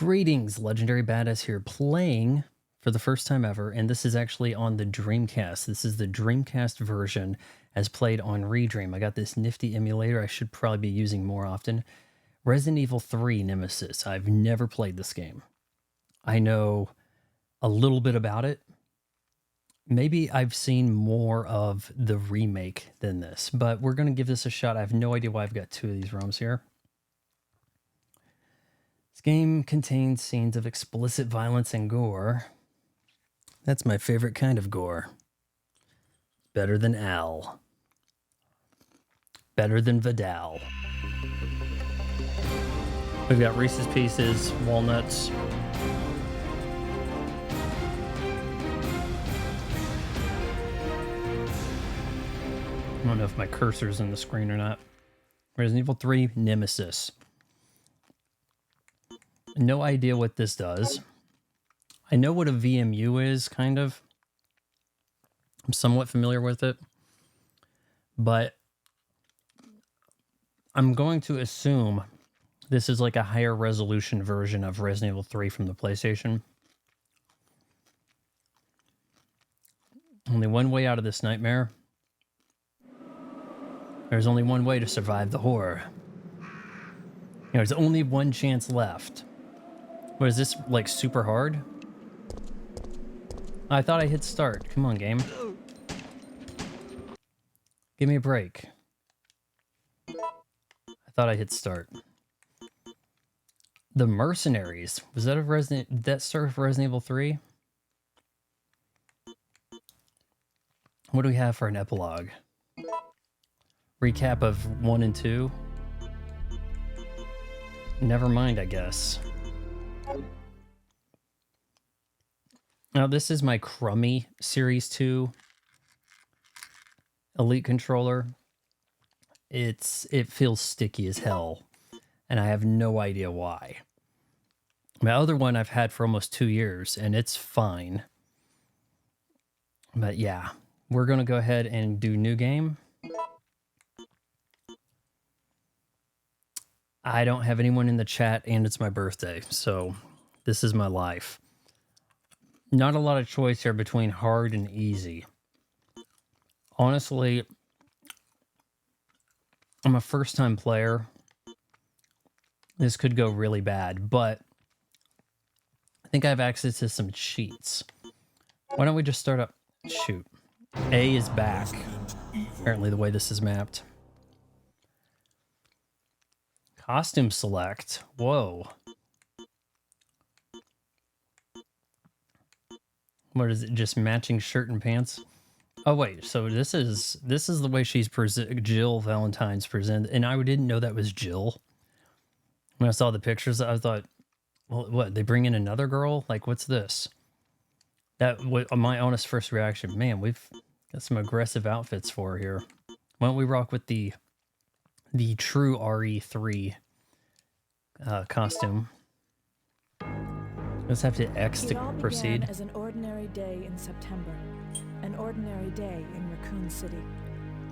Greetings, Legendary Badass here, playing for the first time ever, and this is actually on the Dreamcast. This is the Dreamcast version as played on Redream. I got this nifty emulator I should probably be using more often. Resident Evil 3 Nemesis. I've never played this game. I know a little bit about it. Maybe I've seen more of the remake than this, but we're going to give this a shot. I have no idea why I've got two of these ROMs here. This game contains scenes of explicit violence and gore. That's my favorite kind of gore. Better than Al. Better than Vidal. We've got Reese's Pieces, walnuts. I don't know if my cursor's in the screen or not. Resident Evil 3 Nemesis. No idea what this does. I know what a VMU is, kind of. I'm somewhat familiar with it. But I'm going to assume this is like a higher resolution version of Resident Evil 3 from the PlayStation. Only one way out of this nightmare. There's only one way to survive the horror. There's only one chance left. What is this, like, super hard? I thought I hit start. Come on, game. Give me a break. I thought I hit start. The Mercenaries. Was that did that start with Resident Evil 3? What do we have for an epilogue? Recap of 1 and 2? Never mind, I guess. Now, this is my crummy Series 2 Elite controller. It feels sticky as hell, and I have no idea why. My other one I've had for almost 2 years, and it's fine. But yeah, we're going to go ahead and do new game. I don't have anyone in the chat, and it's my birthday, so this is my life. Not a lot of choice here between hard and easy. Honestly, I'm a first-time player. This could go really bad, but I think I have access to some cheats. Why don't we just start up? Shoot. A is back. Apparently the way this is mapped. Costume select. Whoa. What is it? Just matching shirt and pants? Oh wait, so this is the way she's Jill Valentine's presented, and I didn't know that was Jill. When I saw the pictures, I thought, well, what? They bring in another girl? Like, what's this? That was my honest first reaction. Man, we've got some aggressive outfits for her here. Why don't we rock with the true RE3 costume? Let's have to X to proceed. It all began as an ordinary day in September. An ordinary day in Raccoon City.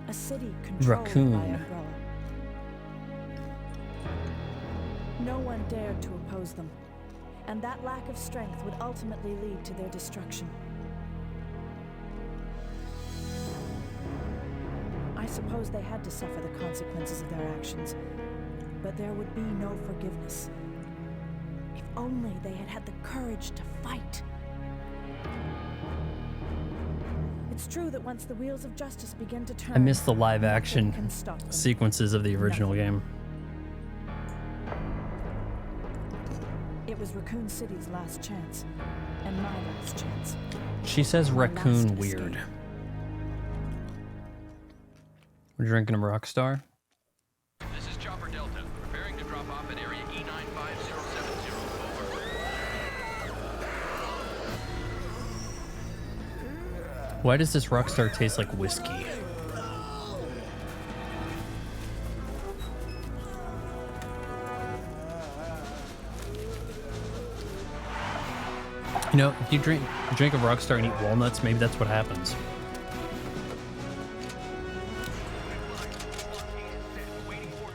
A city controlled by Umbrella. No one dared to oppose them, and that lack of strength would ultimately lead to their destruction. I suppose they had to suffer the consequences of their actions, but there would be no forgiveness. If only they had had the courage to fight. It's true that once the wheels of justice begin to turn, I miss the live action sequences of the original game. It was Raccoon City's last chance, and my last chance. She says raccoon weird. We're drinking a Rockstar. This is Chopper Delta, preparing to drop off at area E95070. Over. Why does this Rockstar taste like whiskey? You know, if you drink a Rockstar and eat walnuts, maybe that's what happens.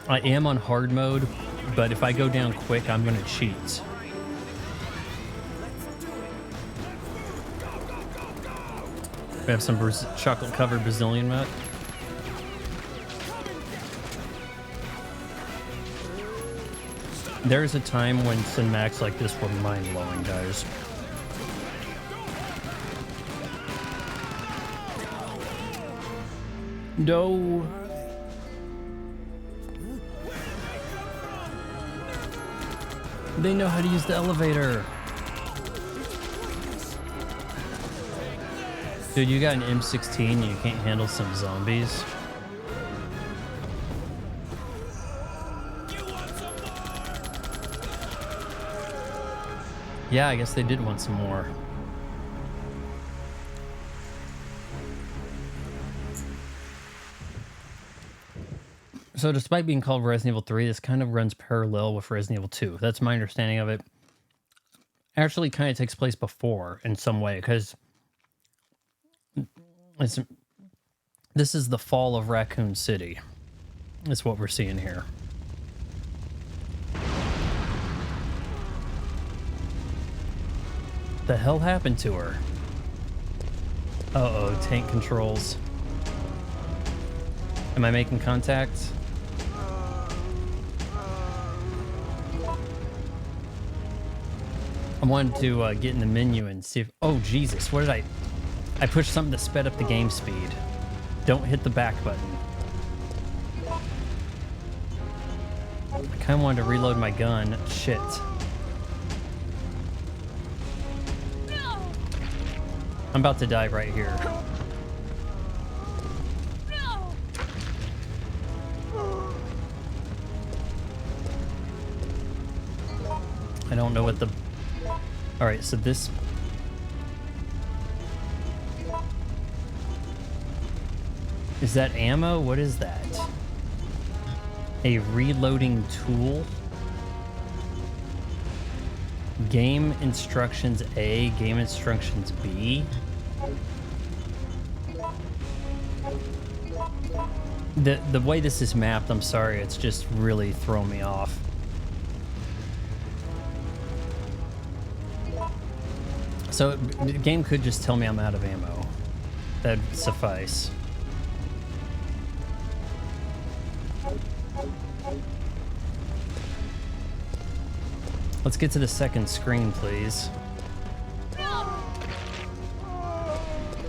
I am on hard mode, but if I go down quick, I'm going to cheat. We have some chocolate-covered Brazilian nut. There's a time when cinematics like this were mind-blowing, guys. No. They know how to use the elevator. Dude, you got an M16 and you can't handle some zombies? Yeah, I guess they did want some more. So despite being called Resident Evil 3, this kind of runs parallel with Resident Evil 2. That's my understanding of it. Actually kind of takes place before in some way, because this is the fall of Raccoon City. That's what we're seeing here. The hell happened to her? Uh-oh, tank controls. Am I making contact? I wanted to get in the menu and see if... Oh, Jesus, what did I pushed something to sped up the game speed. Don't hit the back button. I kind of wanted to reload my gun. Shit. I'm about to die right here. I don't know what the... Alright, so this... Is that ammo? What is that? A reloading tool? Game instructions A, game instructions B? The way this is mapped, I'm sorry, it's just really thrown me off. So the game could just tell me I'm out of ammo. That'd suffice. Let's get to the second screen, please.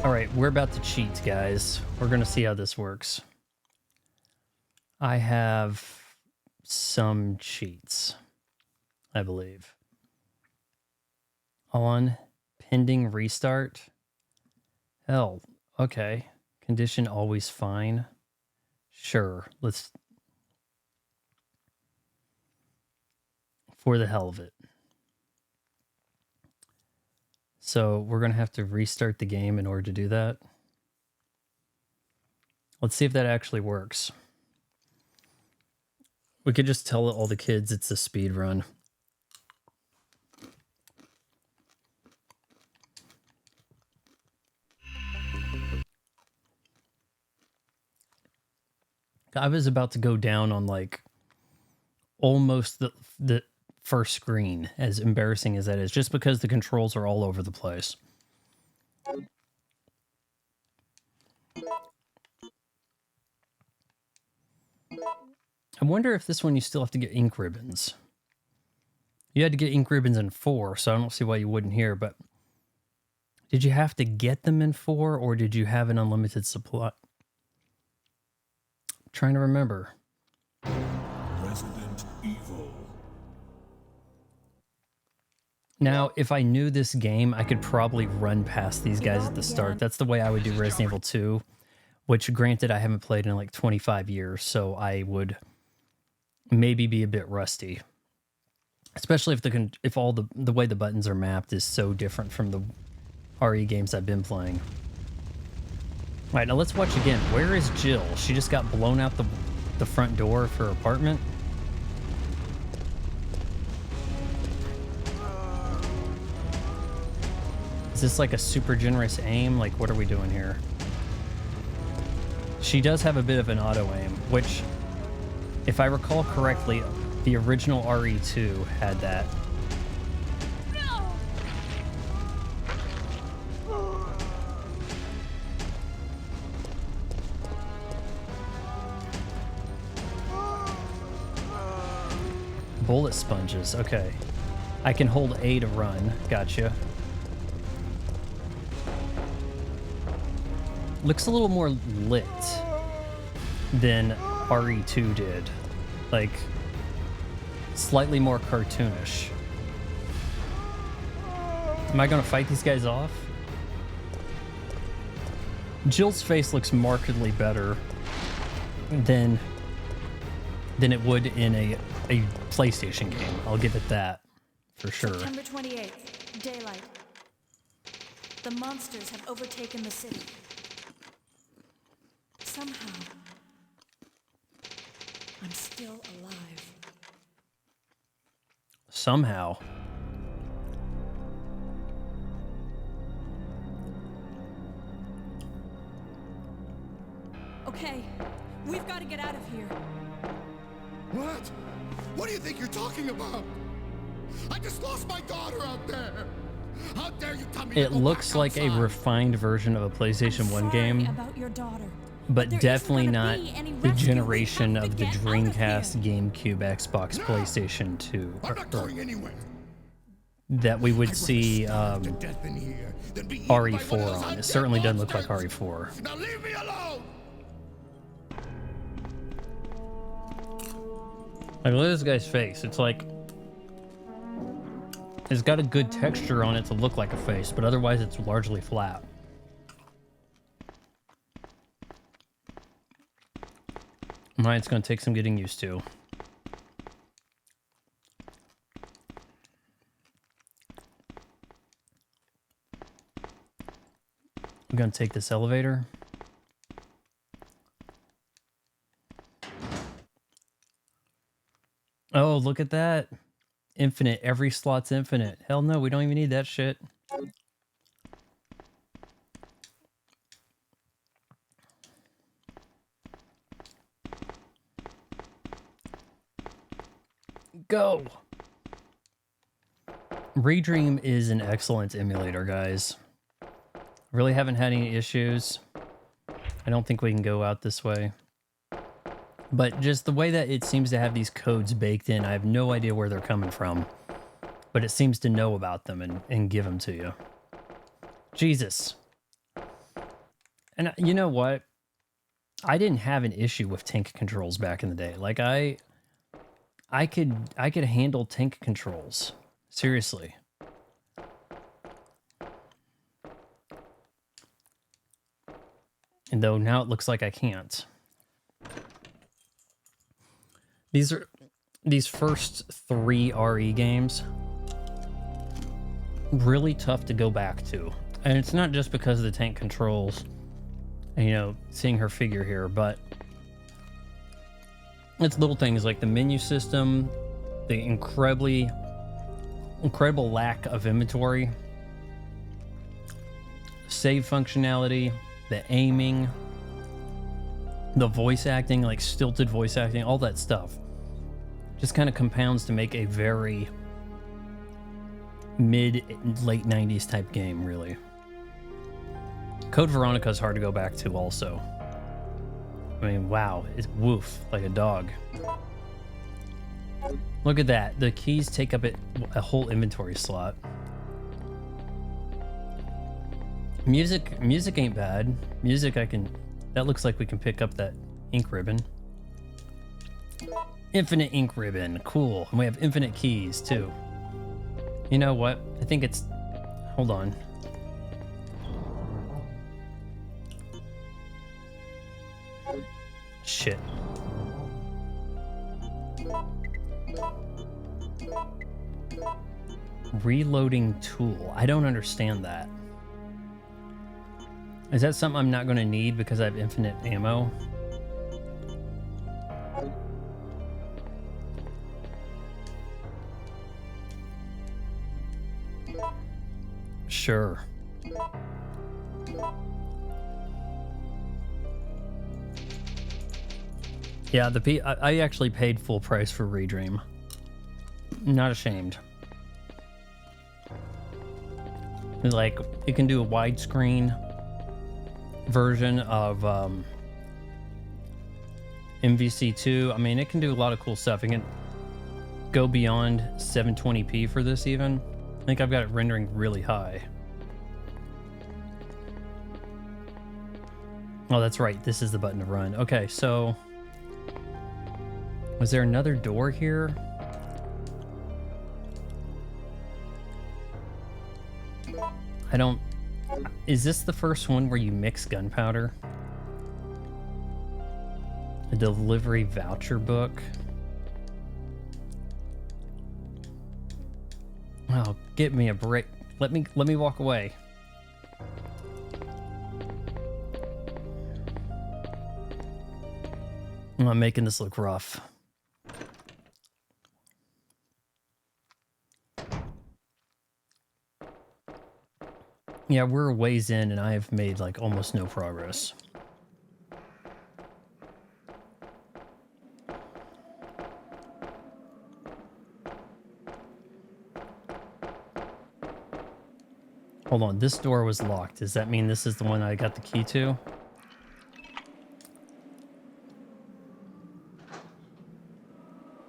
Alright, we're about to cheat, guys. We're gonna see how this works. I have some cheats, I believe. On pending restart. Hell, okay. Condition always fine. Sure, let's... For the hell of it. So we're going to have to restart the game in order to do that. Let's see if that actually works. We could just tell all the kids it's a speed run. I was about to go down on like almost the first screen, as embarrassing as that is, just because the controls are all over the place. I wonder if this one you still have to get ink ribbons. You had to get ink ribbons in 4, so I don't see why you wouldn't here, but did you have to get them in 4, or did you have an unlimited supply? I'm trying to remember. Resident Evil. Now, if I knew this game, I could probably run past these guys at the start. That's the way I would do Resident Evil 2, which, granted, I haven't played in like 25 years, so I would maybe be a bit rusty. Especially if all the way the buttons are mapped is so different from the RE games I've been playing. All right, now let's watch again. Where is Jill? She just got blown out the front door of her apartment. Is this like a super generous aim? Like, what are we doing here? She does have a bit of an auto aim, which, if I recall correctly, the original RE2 had that. Bullet sponges. Okay. I can hold A to run. Gotcha. Looks a little more lit than RE2 did. Like, slightly more cartoonish. Am I gonna fight these guys off? Jill's face looks markedly better than it would in a PlayStation game. I'll give it that, for sure. September 28th, daylight. The monsters have overtaken the city. Somehow, I'm still alive. Somehow. Okay, we've got to get out of here. What? What do you think you're talking about? I just lost my daughter out there. How dare you tell me to It go looks back like a outside? refined version of a PlayStation 1 Sorry game, about your daughter, but there definitely isn't not gonna be any the rescue. We generation have to of the get out of Dreamcast, here. GameCube, Xbox, No! PlayStation 2, I'm not going anywhere. that we would I'd rather see starve to death in here than be eaten by one of RE4 those on. It undead certainly doesn't look like monsters. RE4. Now leave me alone. Like, look at this guy's face. It's like, it's got a good texture on it to look like a face, but otherwise it's largely flat. Mine's gonna take some getting used to. I'm gonna take this elevator. Oh, look at that. Infinite. Every slot's infinite. Hell no, we don't even need that shit. Go. Redream is an excellent emulator, guys. Really haven't had any issues. I don't think we can go out this way. But just the way that it seems to have these codes baked in, I have no idea where they're coming from. But it seems to know about them and give them to you. Jesus. And you know what? I didn't have an issue with tank controls back in the day. Like I could handle tank controls. Seriously. And though now it looks like I can't. These first 3 RE games, really tough to go back to. And it's not just because of the tank controls and, you know, seeing her figure here, but it's little things like the menu system, the incredible lack of inventory, save functionality, the aiming, the voice acting, like stilted voice acting, all that stuff just kind of compounds to make a very late 90s type game, really. Code Veronica is hard to go back to also. I mean, wow, it's woof, like a dog. Look at that. The keys take up a whole inventory slot. Music ain't bad. Music that looks like we can pick up that ink ribbon. Infinite ink ribbon, cool. And we have infinite keys too. You know what? I think it's, hold on. Shit. Reloading tool. I don't understand that. Is that something I'm not going to need because I have infinite ammo? Sure. Yeah, I actually paid full price for Redream. Not ashamed. Like, it can do a widescreen version of MVC2. I mean, it can do a lot of cool stuff. It can go beyond 720p for this even. I think I've got it rendering really high. Oh, that's right. This is the button to run. Okay, so was there another door here? I don't... Is this the first one where you mix gunpowder? A delivery voucher book. Oh, give me a break. Let me walk away. I'm making this look rough. Yeah, we're a ways in and I have made like almost no progress. Hold on, this door was locked. Does that mean this is the one I got the key to?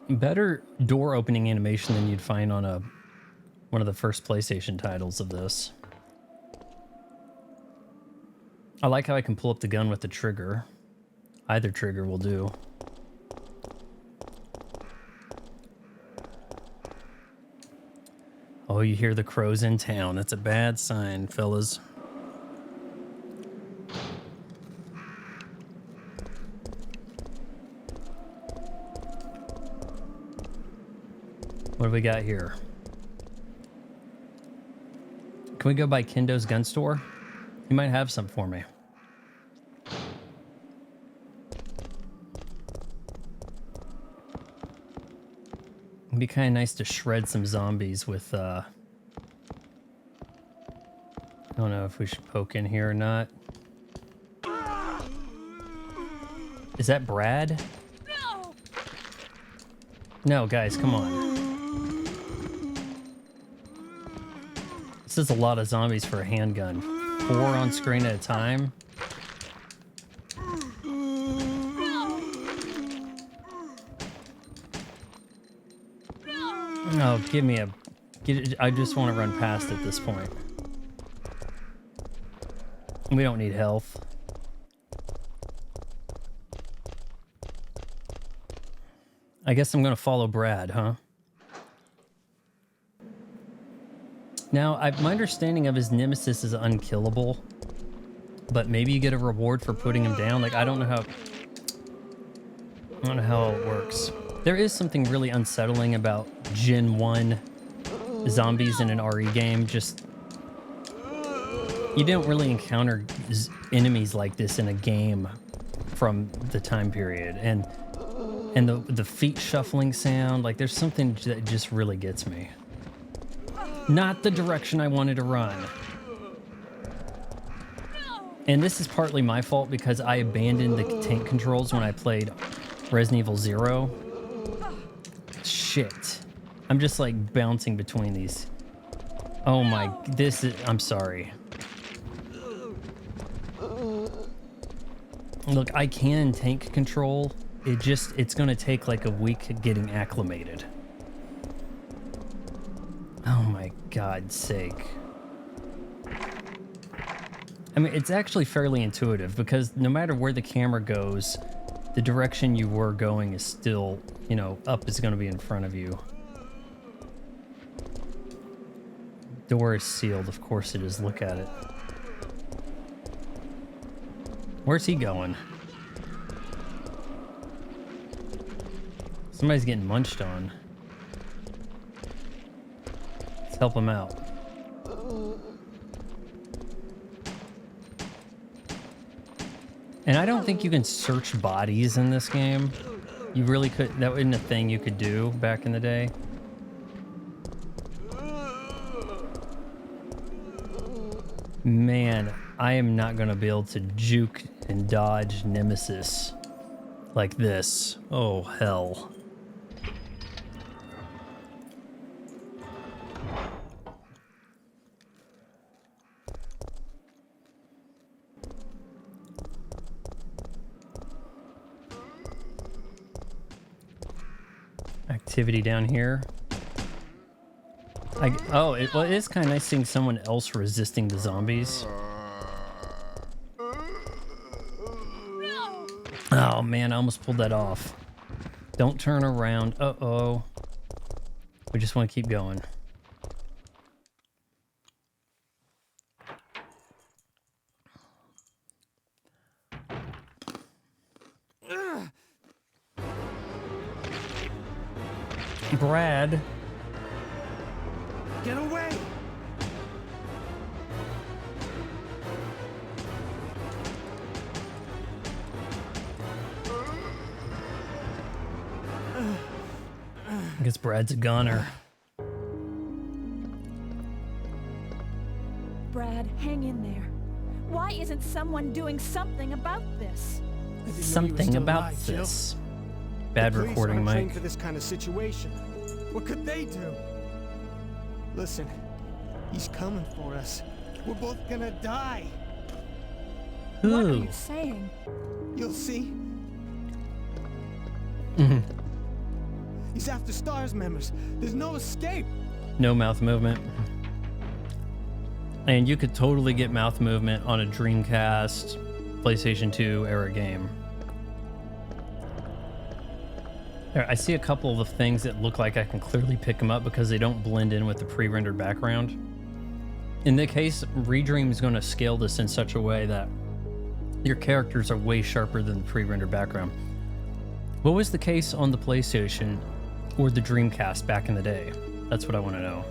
Better door opening animation than you'd find on one of the first PlayStation titles of this. I like how I can pull up the gun with the trigger. Either trigger will do. Oh, you hear the crows in town. That's a bad sign, fellas. What do we got here? Can we go by Kendo's gun store? He might have some for me. It'd be kind of nice to shred some zombies with, I don't know if we should poke in here or not. Is that Brad? No! No, guys, come on. This is a lot of zombies for a handgun. 4 on screen at a time. Oh, give me a... I just want to run past at this point. We don't need health. I guess I'm going to follow Brad, huh? Now, my understanding of his Nemesis is unkillable, but maybe you get a reward for putting him down. Like, I don't know how it works. There is something really unsettling about Gen 1 zombies in an RE game. Just, you don't really encounter enemies like this in a game from the time period. And the feet shuffling sound, like there's something that just really gets me. Not the direction I wanted to run. And this is partly my fault because I abandoned the tank controls when I played Resident Evil 0. Shit. I'm just like bouncing between these. Oh my, I'm sorry. Look, I can tank control. It's gonna take like a week getting acclimated. Oh my God's sake. I mean, it's actually fairly intuitive because no matter where the camera goes, the direction you were going is still, you know, up is going to be in front of you. Door is sealed. Of course it is. Look at it. Where's he going? Somebody's getting munched on. Let's help him out. And I don't think you can search bodies in this game. You really could. That wasn't a thing you could do back in the day. Man, I am not going to be able to juke and dodge Nemesis like this. Oh, hell. activity down here. Well, it is kind of nice seeing someone else resisting the zombies. Oh man, I almost pulled that off. Don't turn around. Uh-oh. We just want to keep going. Brad. Get away! I guess Brad's a goner. Brad, hang in there. Why isn't someone doing something about this? Something about this. Bad The police recording, aren't trained Mike. for this kind of situation. What could they do? Listen, he's coming for us. We're both gonna die. What are Ooh. you saying? You'll see. Mhm. He's after STARS members. There's no escape. No mouth movement. And you could totally get mouth movement on a Dreamcast, PlayStation 2 era game. There, I see a couple of the things that look like I can clearly pick them up because they don't blend in with the pre-rendered background. In the case, Redream is going to scale this in such a way that your characters are way sharper than the pre-rendered background. What was the case on the PlayStation or the Dreamcast back in the day? That's what I want to know.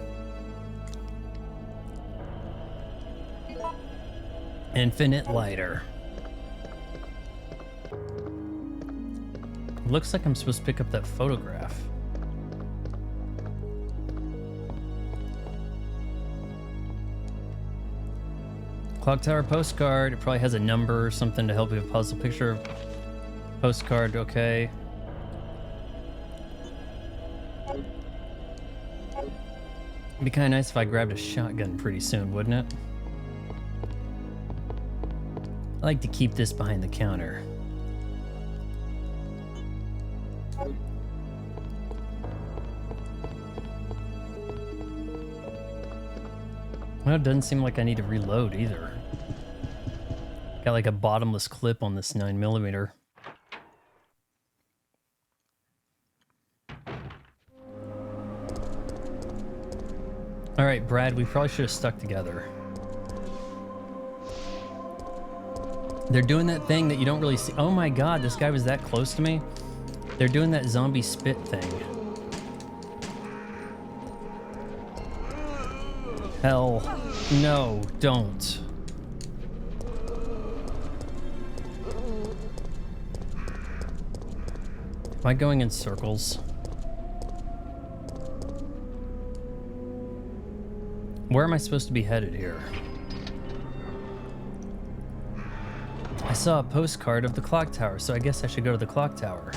Infinite lighter. Looks like I'm supposed to pick up that photograph. Clock tower postcard. It probably has a number or something to help you with puzzle picture. Postcard, okay. It'd be kind of nice if I grabbed a shotgun pretty soon, wouldn't it? I like to keep this behind the counter. Well, it doesn't seem like I need to reload either. Got like a bottomless clip on this 9mm. All right, Brad, we probably should have stuck together. They're doing that thing that you don't really see. Oh my god, this guy was that close to me. They're doing that zombie spit thing. Hell, no, don't. Am I going in circles? Where am I supposed to be headed here? I saw a postcard of the clock tower, so I guess I should go to the clock tower.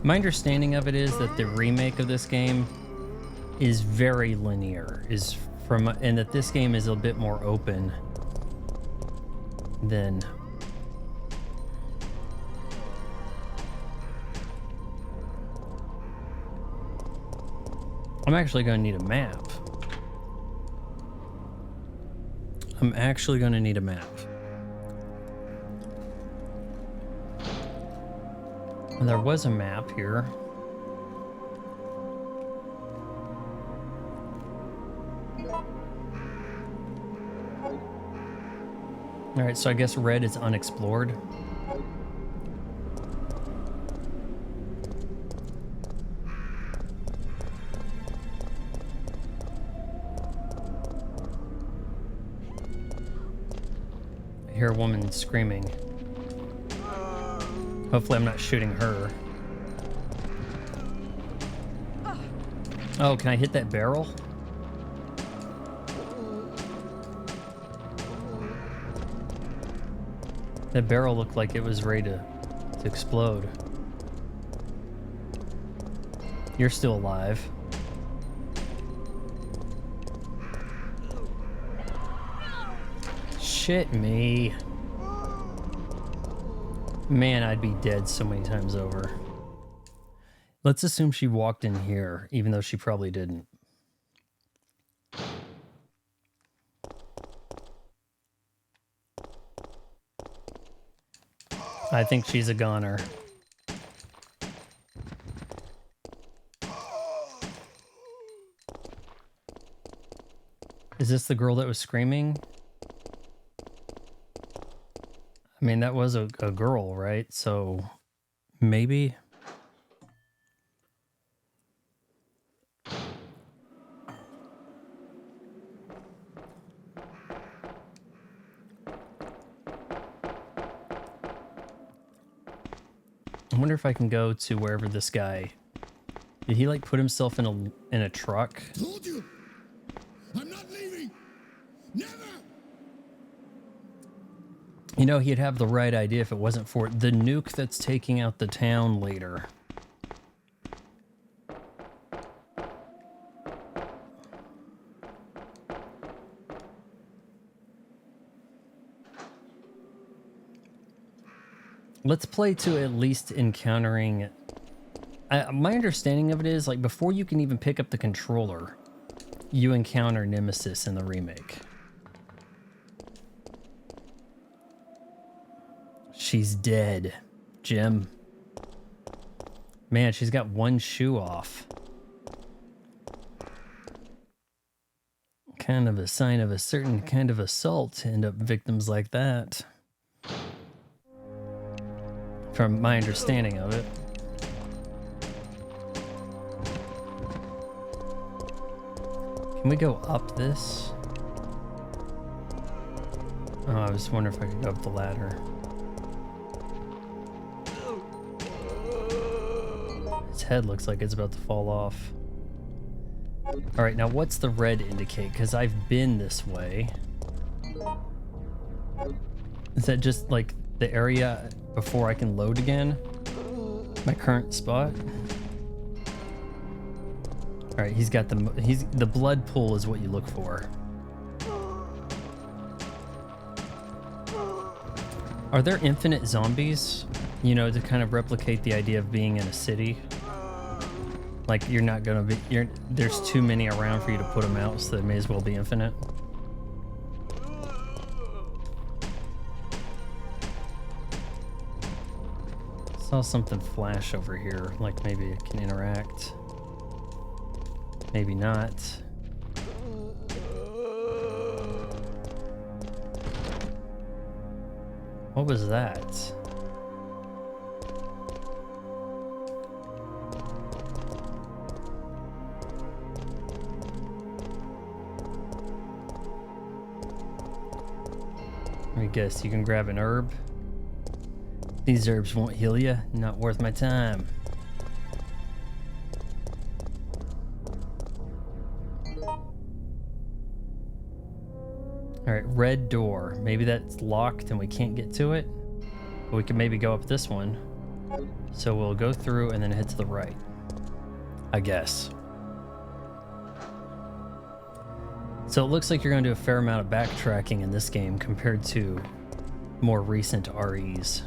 My understanding of it is that the remake of this game is very linear, and that this game is a bit more open than... I'm actually going to need a map. I'm actually going to need a map. And there was a map here. All right, so I guess red is unexplored. I hear a woman screaming. Hopefully I'm not shooting her. Oh, can I hit that barrel? That barrel looked like it was ready to explode. You're still alive. Shit me. Man, I'd be dead so many times over. Let's assume she walked in here, even though she probably didn't. I think she's a goner. Is this the girl that was screaming? I mean, that was a girl, right? So maybe. I wonder if I can go to wherever this guy... Did he like put himself in a truck? Told you! I'm not leaving! Never! You know, he'd have the right idea if it wasn't for the nuke that's taking out the town later. Let's play to at least encountering... my understanding of it is, like, before you can even pick up the controller, you encounter Nemesis in the remake. She's dead, Jim. Man, she's got one shoe off. Kind of a sign of a certain kind of assault to end up victims like that. From my understanding of it. Can we go up this? Oh, I was wondering if I could go up the ladder. His head looks like it's about to fall off. Alright, now what's the red indicate? Because I've been this way. Is that just like the area before I can load again? My current spot? Alright, he's got the blood pool is what you look for. Are there infinite zombies? You know, to kind of replicate the idea of being in a city? Like, you're not gonna be... there's too many around for you to put them out, so they may as well be infinite. Saw something flash over here, like maybe it can interact. Maybe not. What was that? Let me guess, you can grab an herb? These herbs won't heal you. Not worth my time. Alright, red door. Maybe that's locked and we can't get to it. But we can maybe go up this one. So we'll go through and then head to the right. I guess. So it looks like you're going to do a fair amount of backtracking in this game compared to more recent REs.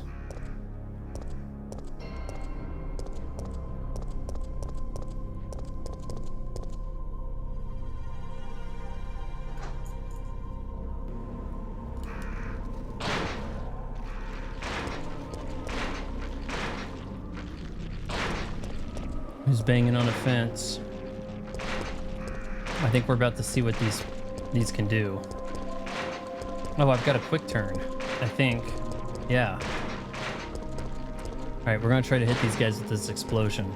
Who's banging on a fence? I think we're about to see what these can do. Oh, I've got a quick turn, I think. Yeah. Alright, we're gonna try to hit these guys with this explosion.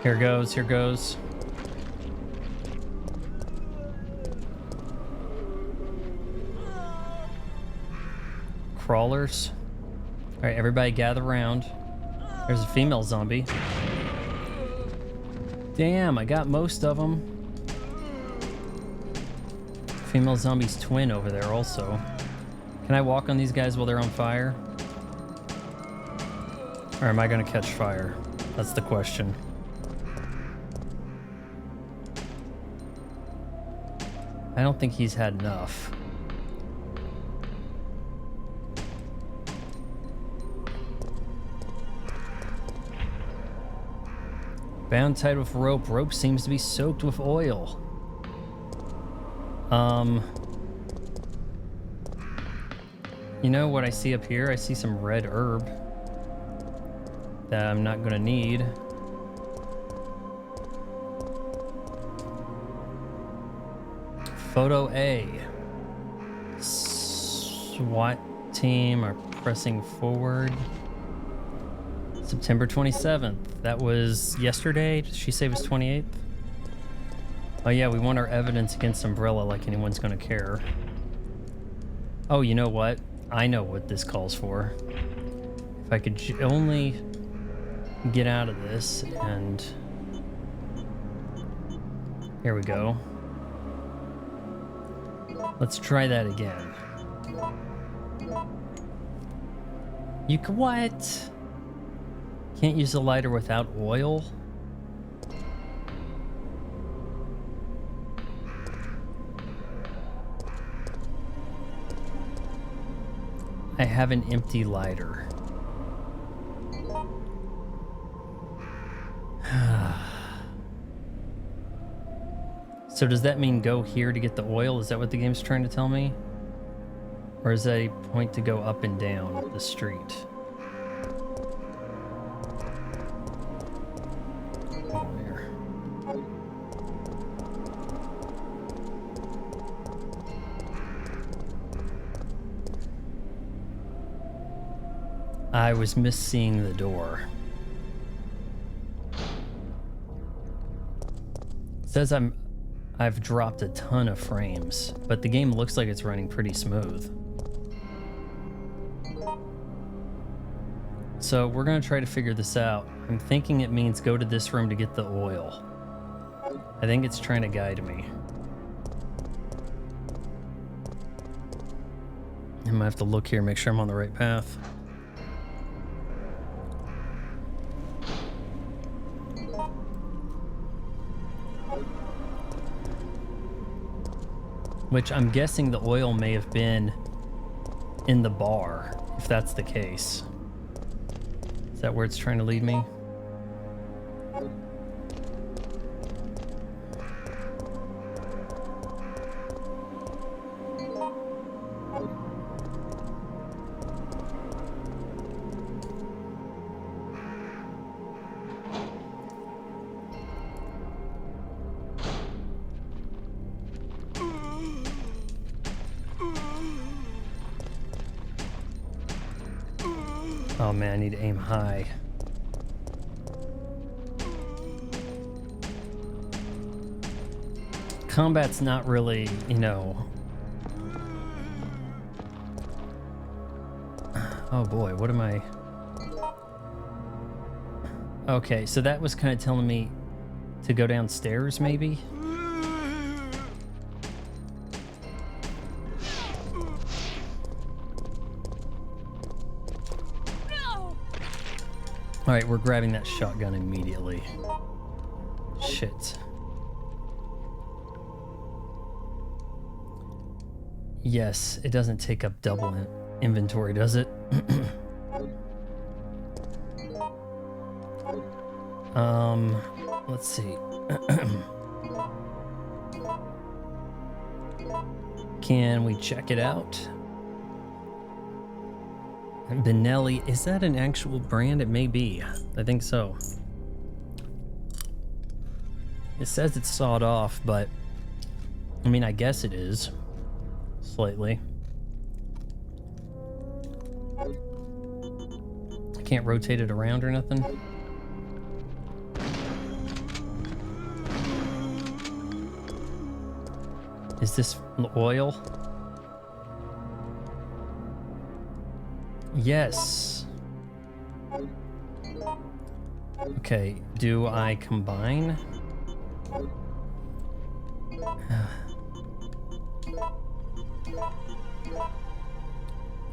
Here goes, here goes. Crawlers. Alright, everybody gather around. There's a female zombie. Damn, I got most of them. Female zombie's twin over there also. Can I walk on these guys while they're on fire? Or am I gonna catch fire? That's the question. I don't think he's had enough. Bound tight with rope. Rope seems to be soaked with oil. You know what I see up here? I see some red herb that I'm not gonna need. Photo A. SWAT team are pressing forward. September 27th. That was yesterday. Did she say it was 28th? Oh yeah, we want our evidence against Umbrella like anyone's gonna care. Oh, you know what? I know what this calls for. If I could only get out of this, and here we go. Let's try that again. You can what? Can't use a lighter without oil? I have an empty lighter. So does that mean go here to get the oil? Is that what the game's trying to tell me? Or is that a point to go up and down the street? Oh, here. I was misseeing the door. It says I've dropped a ton of frames, but the game looks like it's running pretty smooth. So we're gonna try to figure this out. I'm thinking it means go to this room to get the oil. I think it's trying to guide me. I might have to look here, make sure I'm on the right path. Which I'm guessing the oil may have been in the bar, if that's the case. Is that where it's trying to lead me? Oh man, I need to aim high. Combat's not really, you know... Oh boy, what am I... Okay, so that was kind of telling me to go downstairs, maybe? Alright, we're grabbing that shotgun immediately. Shit. Yes, it doesn't take up double inventory, does it? Let's see. Can we check it out? Benelli, is that an actual brand? It may be. I think so. It says it's sawed off, but I mean, I guess it is. Slightly. I can't rotate it around or nothing. Is this oil? Yes. Okay, do I combine?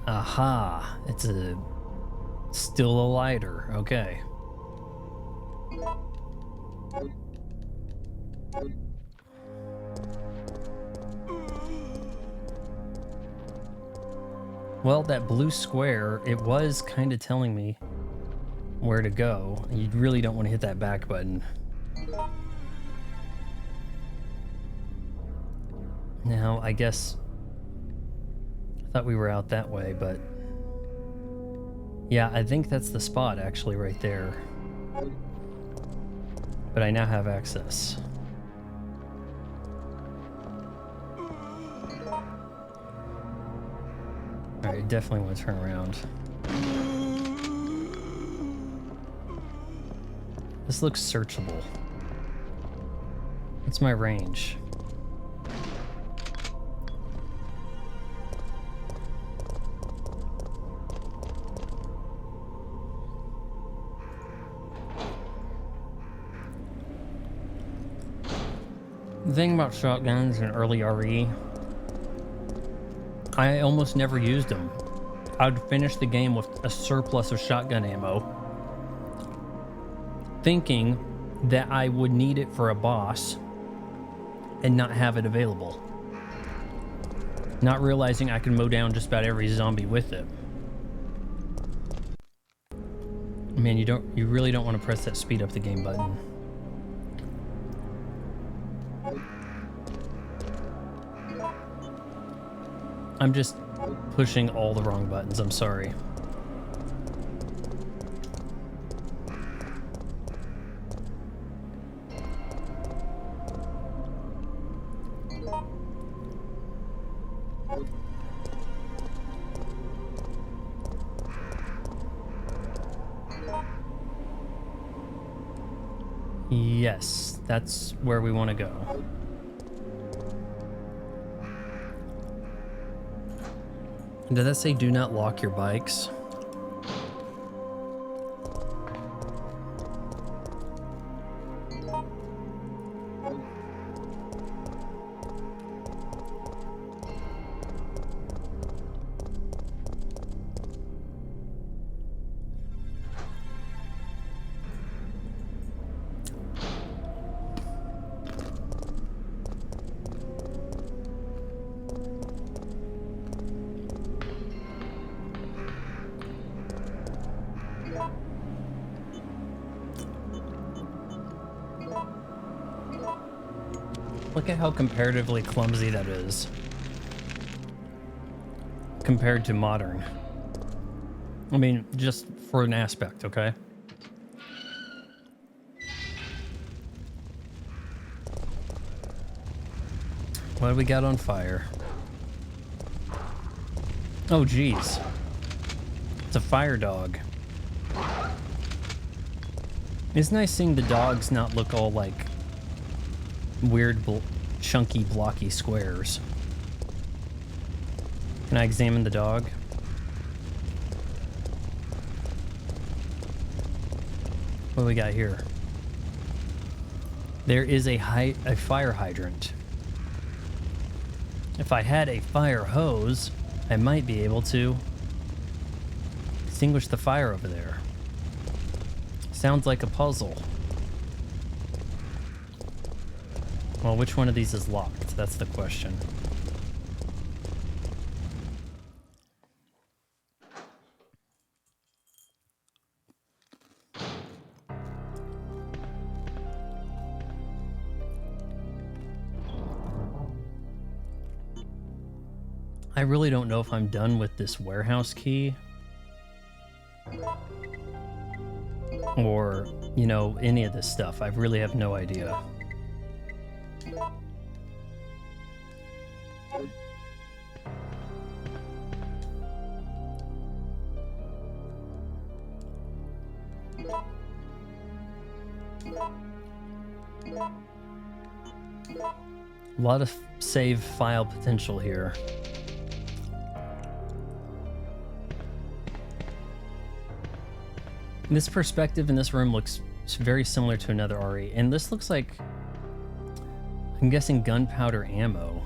Aha, it's still a lighter. Okay. Well, that blue square, it was kind of telling me where to go. You really don't want to hit that back button. Now, I guess... I thought we were out that way, but... Yeah, I think that's the spot, actually, right there. But I now have access. Alright, definitely want to turn around. This looks searchable. What's my range? The thing about shotguns in early RE, I almost never used them. I'd finish the game with a surplus of shotgun ammo, thinking that I would need it for a boss and not have it available. Not realizing I can mow down just about every zombie with it. Man, you really don't want to press that speed up the game button. I'm just pushing all the wrong buttons, I'm sorry. Yes, that's where we want to go. Did that say do not lock your bikes? Look at how comparatively clumsy that is compared to modern. I mean, just for an aspect, okay? What do we got on fire? Oh, geez. It's a fire dog. It's nice seeing the dogs not look all like weird, chunky, blocky squares. Can I examine the dog? What do we got here? There is a fire hydrant. If I had a fire hose, I might be able to extinguish the fire over there. Sounds like a puzzle. Well, which one of these is locked? That's the question. I really don't know if I'm done with this warehouse key. Or, you know, any of this stuff. I really have no idea. A lot of save file potential here. This perspective in this room looks very similar to another RE, and this looks like, I'm guessing, gunpowder ammo.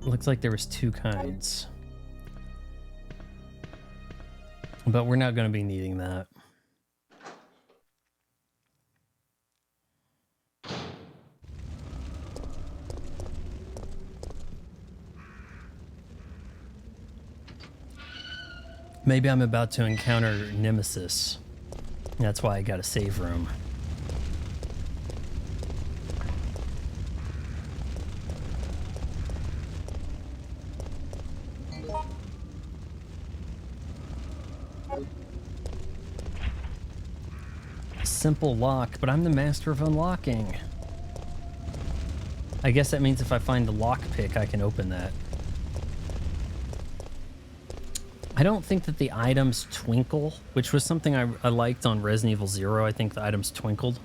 It looks like there was two kinds. But we're not going to be needing that. Maybe I'm about to encounter Nemesis. That's why I got a save room. Simple lock, but I'm the master of unlocking. I guess that means if I find the lockpick, I can open that. I don't think that the items twinkle, which was something I liked on Resident Evil 0. I think the items twinkled.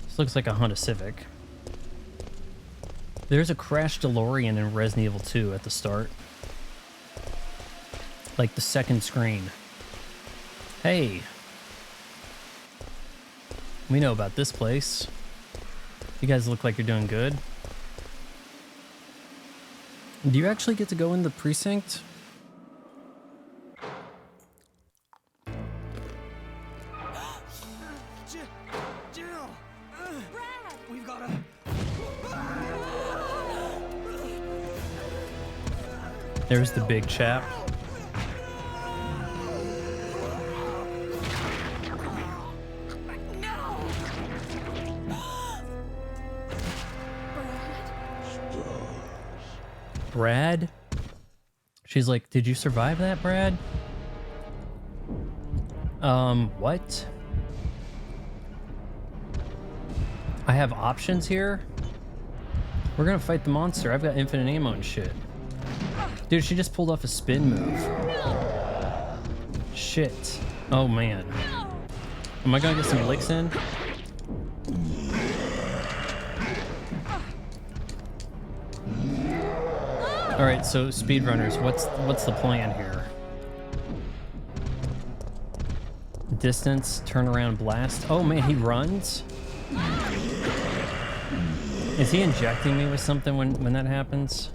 This looks like a Honda Civic. There's a crashed DeLorean in Resident Evil 2 at the start. Like the second screen. Hey. We know about this place. You guys look like you're doing good. Do you actually get to go in the precinct? Jill! We've gotta... There's the big chap. Brad? She's like, did you survive that, Brad? What? I have options here? We're gonna fight the monster. I've got infinite ammo and shit. Dude, she just pulled off a spin move. Shit. Oh, man. Am I gonna get some licks in? Alright, so speedrunners, what's the plan here? Distance, turn around, blast. Oh man, he runs? Is he injecting me with something when that happens?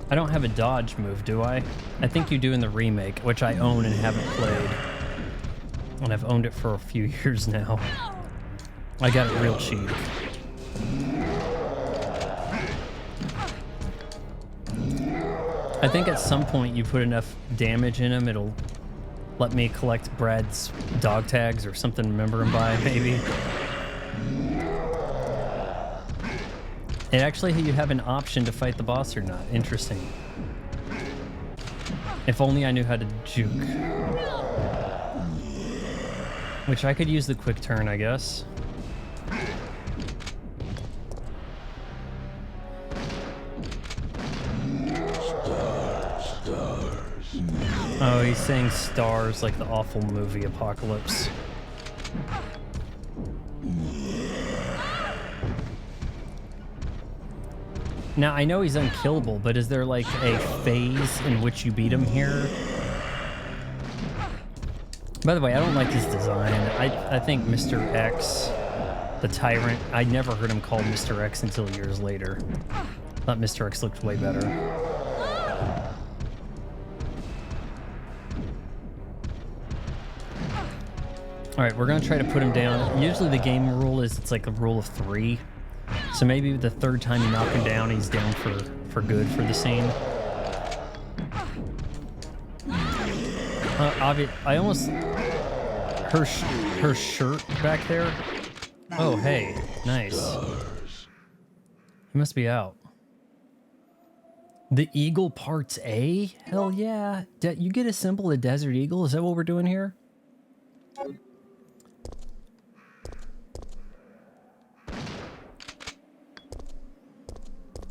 I don't have a dodge move, do I? I think you do in the remake, which I own and haven't played. And I've owned it for a few years now. I got it real cheap. I think at some point you put enough damage in him, it'll let me collect Brad's dog tags or something to remember him by, maybe. And actually you have an option to fight the boss or not. Interesting. If only I knew how to juke. Which I could use the quick turn, I guess. Oh, he's saying stars like the awful movie Apocalypse. Now, I know he's unkillable, but is there like a phase in which you beat him here? By the way, I don't like his design. I think Mr. X, the Tyrant, I never heard him called Mr. X until years later. Thought Mr. X looked way better. Alright, we're gonna try to put him down. Usually the game rule is it's like a rule of 3. So maybe the third time you knock him down, he's down for good for the scene. I almost... Her shirt back there. Oh, hey. Nice. He must be out. The Eagle Parts A? Hell yeah. You get a symbol of Desert Eagle? Is that what we're doing here?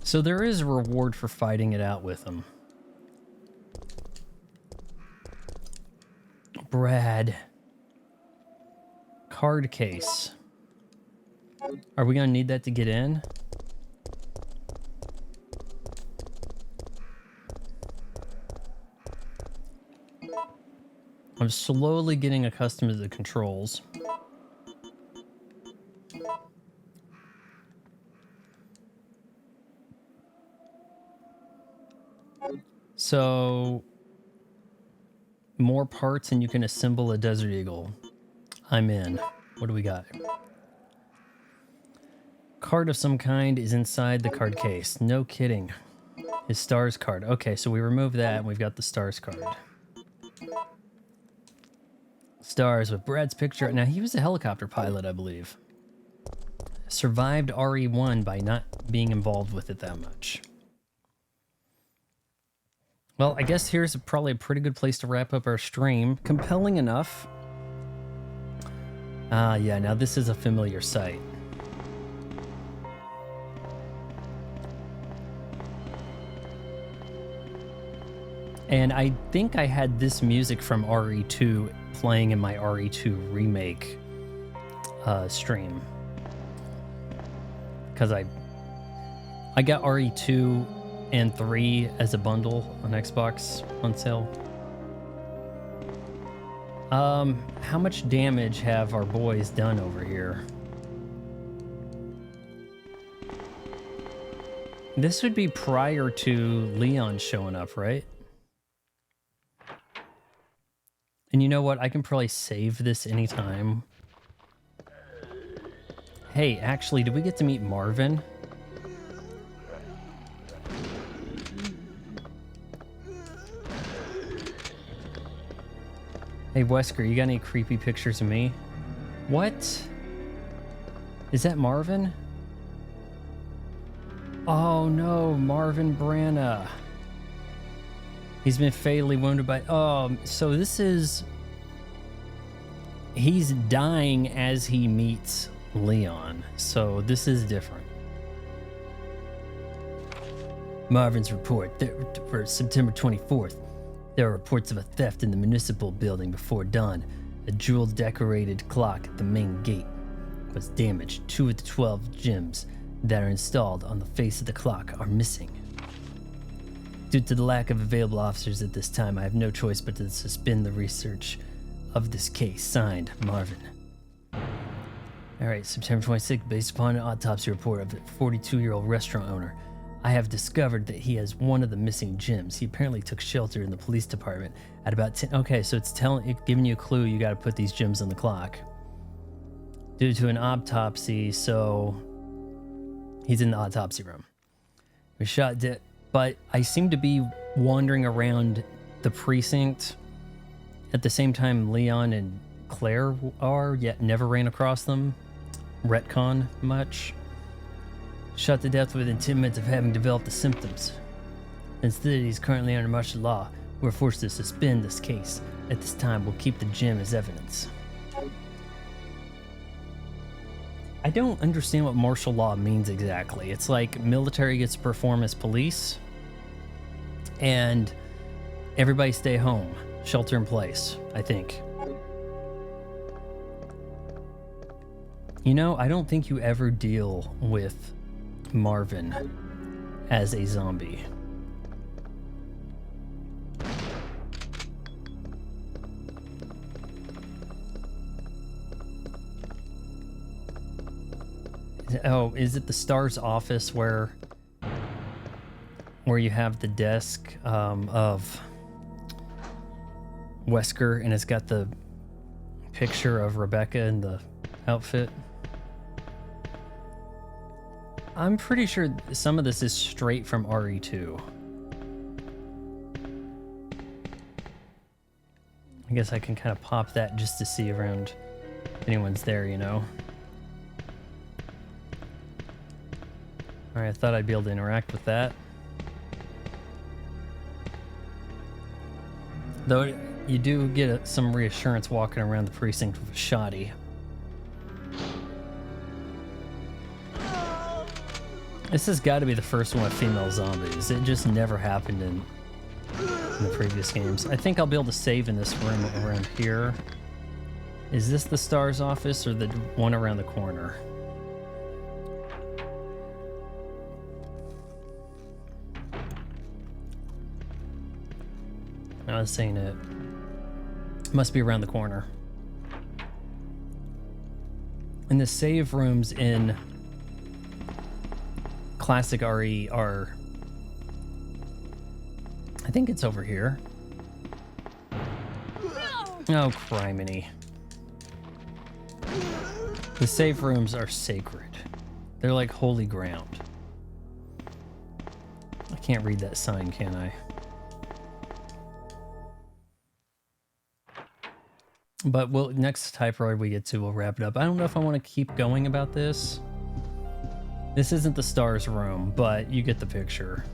So there is a reward for fighting it out with him. Brad. Card case. Are we gonna need that to get in? I'm slowly getting accustomed to the controls. So, more parts and you can assemble a Desert Eagle. I'm in. What do we got? Card of some kind is inside the card case. No kidding. His stars card. Okay, so we remove that and we've got the stars card. Stars with Brad's picture. Now, he was a helicopter pilot, I believe. Survived RE1 by not being involved with it that much. Well, I guess here's probably a pretty good place to wrap up our stream. Compelling enough. Yeah, now this is a familiar sight. And I think I had this music from RE2 playing in my RE2 remake stream. Because I got RE2 and 3 as a bundle on Xbox on sale. How much damage have our boys done over here? This would be prior to Leon showing up, right? And you know what? I can probably save this anytime. Hey, actually, did we get to meet Marvin? Hey, Wesker, you got any creepy pictures of me? What? Is that Marvin? Oh no, Marvin Branna. He's been fatally wounded by... Oh, so this is... He's dying as he meets Leon. So this is different. Marvin's report for September 24th. There are reports of a theft in the municipal building before dawn. A jewel-decorated clock at the main gate was damaged. 2 of the 12 gems that are installed on the face of the clock are missing. Due to the lack of available officers at this time, I have no choice but to suspend the research of this case. Signed, Marvin. Alright, September 26th, based upon an autopsy report of a 42-year-old restaurant owner, I have discovered that he has one of the missing gems. He apparently took shelter in the police department at about 10... Okay, so it's giving you a clue you gotta put these gems on the clock. Due to an autopsy, so... He's in the autopsy room. He was shot dead, but I seem to be wandering around the precinct at the same time Leon and Claire are, yet never ran across them. Retcon much. Shot to death within 10 minutes of having developed the symptoms. Instead, he's currently under martial law. We're forced to suspend this case. At this time, we'll keep the gem as evidence. I don't understand what martial law means exactly. It's like military gets to perform as police, and everybody stay home. Shelter in place, I think. You know, I don't think you ever deal with Marvin as a zombie. Oh, is it the STARS office where you have the desk of Wesker and it's got the picture of Rebecca in the outfit? I'm pretty sure some of this is straight from RE2. I guess I can kind of pop that just to see around if anyone's there, you know? Alright, I thought I'd be able to interact with that. Though you do get some reassurance walking around the precinct with a shotty. This has got to be the first one with female zombies. It just never happened in the previous games. I think I'll be able to save in this room around here. Is this the STARS office or the one around the corner? I was saying it must be around the corner. And the save rooms in Classic RE are... I think it's over here. Oh, criminy. The save rooms are sacred. They're like holy ground. I can't read that sign, can I? But next Hyperoid we get to, we'll wrap it up. I don't know if I want to keep going about this. This isn't the stars room, but you get the picture.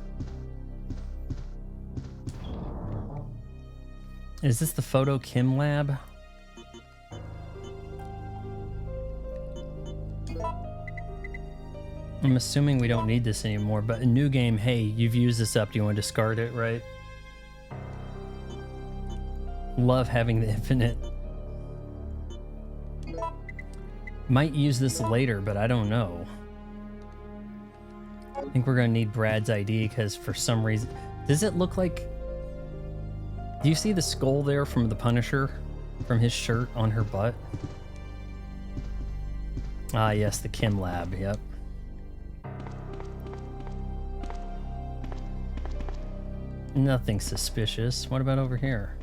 Is this the Photo Kim lab? I'm assuming we don't need this anymore, but a new game, hey, you've used this up. Do you want to discard it, right? Love having the infinite. Might use this later, but I don't know. I think we're going to need Brad's ID because for some reason... Does it look like... Do you see the skull there from the Punisher? From his shirt on her butt? Ah, yes, the Kim lab, yep. Nothing suspicious. What about over here?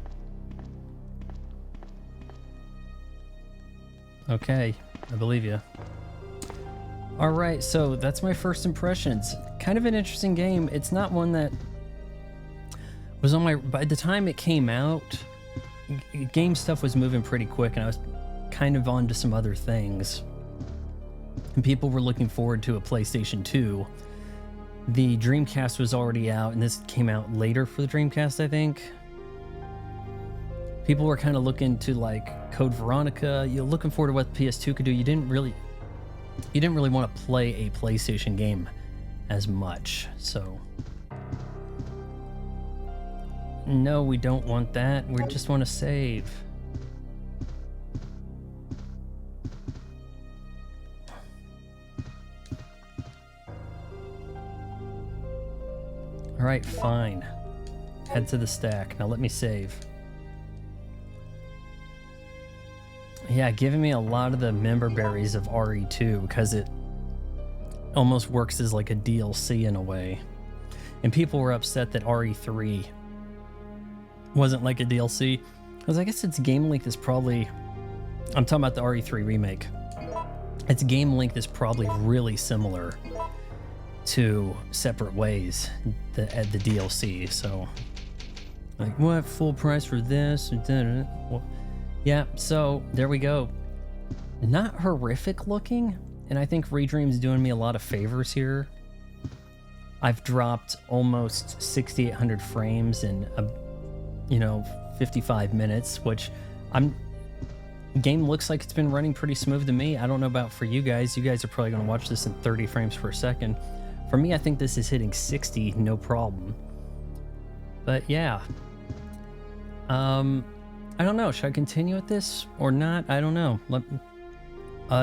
Okay, I believe you. All right, so that's my first impressions. Kind of an interesting game. It's not one that was on my... By the time it came out, game stuff was moving pretty quick, and I was kind of on to some other things. And people were looking forward to a PlayStation 2. The Dreamcast was already out, and this came out later for the Dreamcast, I think. People were kind of looking to like Code Veronica, looking forward to what the PS2 could do. You didn't really want to play a PlayStation game as much. So no, we don't want that. We just want to save. All right, fine. Head to the stack. Now let me save. Yeah, giving me a lot of the member berries of RE2 because it almost works as like a DLC in a way. And people were upset that RE3 wasn't like a DLC. Because I guess its game length is probably... I'm talking about the RE3 remake. Its game length is probably really similar to Separate Ways, the DLC. So, like, what? Full price for this? Well, yeah, so there we go. Not horrific looking, and I think Redream's doing me a lot of favors here. I've dropped almost 6,800 frames in 55 minutes, which game looks like it's been running pretty smooth to me. I don't know about for you guys. You guys are probably going to watch this in 30 frames per second. For me, I think this is hitting 60, no problem. But yeah. I don't know. Should I continue with this or not? I don't know.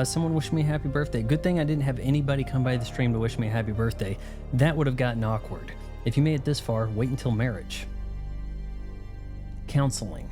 Someone wish me a happy birthday. Good thing I didn't have anybody come by the stream to wish me a happy birthday. That would have gotten awkward. If you made it this far, wait until marriage. Counseling.